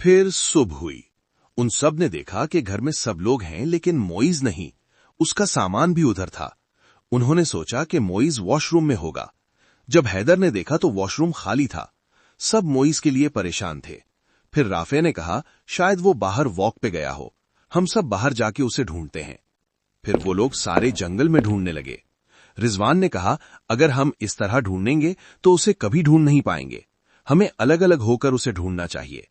फिर सुबह हुई। उन सब ने देखा कि घर में सब लोग हैं लेकिन मोइज नहीं, उसका सामान भी उधर था। उन्होंने सोचा कि मोइज वॉशरूम में होगा। जब हैदर ने देखा तो वॉशरूम खाली था। सब मोइज के लिए परेशान थे। फिर राफे ने कहा शायद वो बाहर वॉक पे गया हो, हम सब बाहर जाके उसे ढूंढते हैं। फिर वो लोग सारे जंगल में ढूंढने लगे। रिजवान ने कहा अगर हम इस तरह ढूंढेंगे तो उसे कभी ढूंढ नहीं पाएंगे, हमें अलग अलग होकर उसे ढूंढना चाहिए।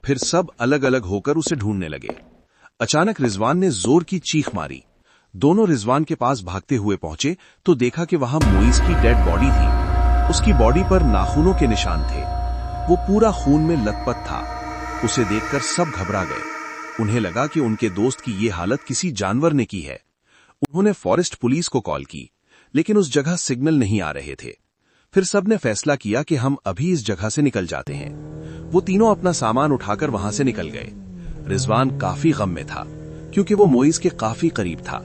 फिर सब अलग अलग होकर उसे ढूंढने लगे। अचानक रिजवान ने जोर की चीख मारी। दोनों रिजवान के पास भागते हुए पहुंचे तो देखा कि वहां मोइज की डेड बॉडी थी। उसकी बॉडी पर नाखूनों के निशान थे। वो पूरा खून में लथपथ था। उसे देखकर सब घबरा गए। उन्हें लगा कि उनके दोस्त की ये हालत किसी जानवर ने की है। उन्होंने फॉरेस्ट पुलिस को कॉल की, लेकिन उस जगह सिग्नल नहीं आ रहे थे। फिर सबने फैसला किया कि हम अभी इस जगह से निकल जाते हैं। वो तीनों अपना सामान उठाकर वहां से निकल गए। रिजवान काफी गम में था क्योंकि वो मोइज के काफी करीब था।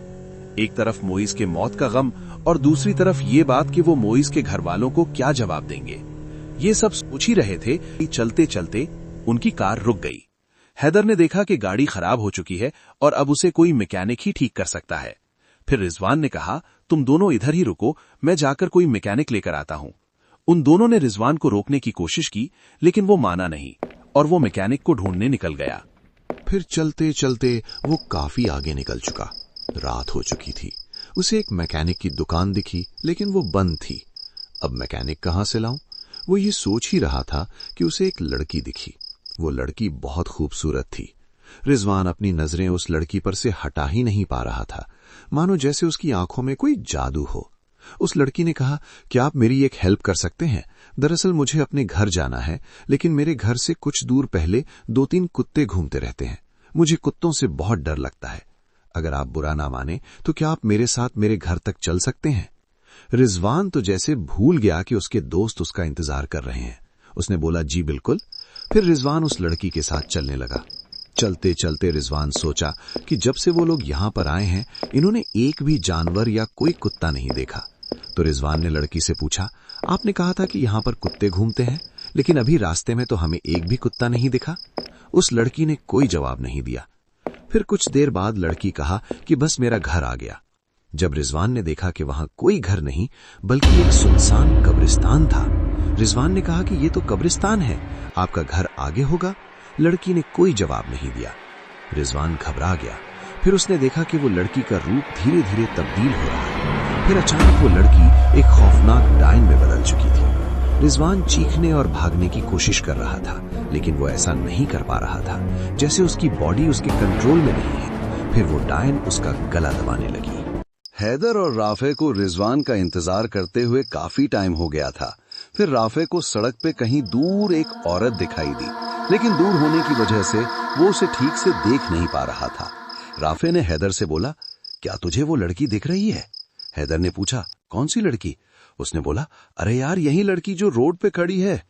एक तरफ मोइज के मौत का गम और दूसरी तरफ ये बात कि वो मोइज के घर वालों को क्या जवाब देंगे। ये सब सोच ही रहे थे कि चलते चलते उनकी कार रुक गई। हैदर ने देखा कि गाड़ी खराब हो चुकी है और अब उसे कोई मैकेनिक ही ठीक कर सकता है। फिर रिजवान ने कहा तुम दोनों इधर ही रुको, मैं जाकर कोई मैकेनिक लेकर आता हूं। उन दोनों ने रिजवान को रोकने की कोशिश की लेकिन वो माना नहीं और वो मैकेनिक को ढूंढने निकल गया। फिर चलते चलते वो काफी आगे निकल चुका। रात हो चुकी थी। उसे एक मैकेनिक की दुकान दिखी लेकिन वो बंद थी। अब मैकेनिक कहां से लाऊं? वो ये सोच ही रहा था कि उसे एक लड़की दिखी। वो लड़की बहुत खूबसूरत थी। रिजवान अपनी नजरें उस लड़की पर से हटा ही नहीं पा रहा था, मानो जैसे उसकी आंखों में कोई जादू हो। उस लड़की ने कहा क्या आप मेरी एक हेल्प कर सकते हैं? दरअसल मुझे अपने घर जाना है, लेकिन मेरे घर से कुछ दूर पहले 2-3 कुत्ते घूमते रहते हैं। मुझे कुत्तों से बहुत डर लगता है। अगर आप बुरा ना माने तो क्या आप मेरे साथ मेरे घर तक चल सकते हैं? रिजवान तो जैसे भूल गया कि उसके दोस्त उसका इंतजार कर रहे हैं। उसने बोला जी बिल्कुल। फिर रिजवान उस लड़की के साथ चलने लगा। चलते चलते रिजवान सोचा कि जब से वो लोग यहां पर आए हैं इन्होंने एक भी जानवर या कोई कुत्ता नहीं देखा। तो रिजवान ने लड़की से पूछा आपने कहा था कि यहां पर कुत्ते घूमते हैं, लेकिन अभी रास्ते में तो हमें एक भी कुत्ता नहीं दिखा। उस लड़की ने कोई जवाब नहीं दिया। फिर कुछ देर बाद लड़की कहा कि बस मेरा घर आ गया। जब रिजवान ने देखा कि वहां कोई घर नहीं बल्कि एक सुनसान कब्रिस्तान था। रिजवान ने कहा कि ये तो कब्रिस्तान है, आपका घर आगे होगा। लड़की ने कोई जवाब नहीं दिया। रिजवान घबरा गया। फिर उसने देखा कि वो लड़की का रूप धीरे धीरे तब्दील हो रहा है। फिर अचानक वो लड़की एक खौफनाक डायन में बदल चुकी थी। रिजवान चीखने और भागने की कोशिश कर रहा था, लेकिन वो ऐसा नहीं कर पा रहा था, जैसे उसकी बॉडी उसके कंट्रोल में नहीं है। फिर वो डायन उसका गला दबाने लगी। हैदर और राफे को रिजवान का इंतजार करते हुए काफी टाइम हो गया था। फिर राफे को सड़क पे कहीं दूर एक औरत दिखाई दी, लेकिन दूर होने की वजह से वो उसे ठीक से देख नहीं पा रहा था। राफे ने हैदर से बोला क्या तुझे वो लड़की दिख रही है? हैदर ने पूछा कौन सी लड़की? उसने बोला अरे यार यही लड़की जो रोड पे खड़ी है।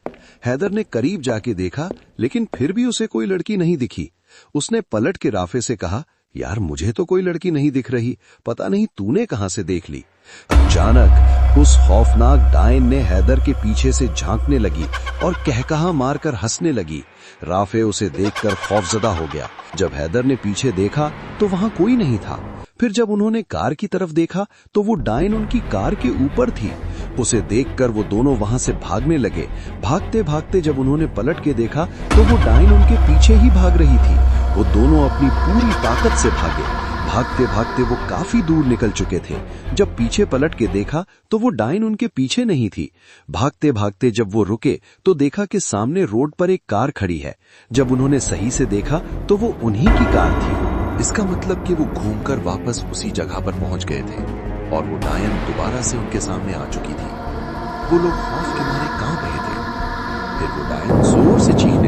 हैदर ने करीब जाके देखा लेकिन फिर भी उसे कोई लड़की नहीं दिखी। उसने पलट के राफे से कहा यार मुझे तो कोई लड़की नहीं दिख रही, पता नहीं तूने कहां से देख ली। अचानक उस खौफनाक डायन ने हैदर के पीछे से झांकने लगी और कहकहा मारकर हंसने लगी। राफे उसे देखकर खौफजदा हो गया। जब हैदर ने पीछे देखा तो वहां कोई नहीं था। फिर जब उन्होंने कार की तरफ देखा तो वो डायन उनकी कार के ऊपर थी। उसे देखकर वो दोनों वहां से भागने लगे। भागते भागते जब उन्होंने पलट के देखा तो वो डायन उनके पीछे ही भाग रही थी। वो दोनों अपनी पूरी ताकत से भागे। भागते भागते वो काफी दूर निकल चुके थे। जब पीछे पलट के देखा तो वो डायन उनके पीछे नहीं थी। भागते भागते जब वो रुके तो देखा कि सामने रोड पर एक कार खड़ी है। जब उन्होंने सही से देखा तो वो उन्हीं की कार थी। इसका मतलब कि वो घूमकर वापस उसी जगह पर पहुंच गए थे और वो डायन दोबारा से उनके सामने आ चुकी थी। वो लोग खौफ के मारे कांप रहे थे। फिर वो डायन जोर से चीखने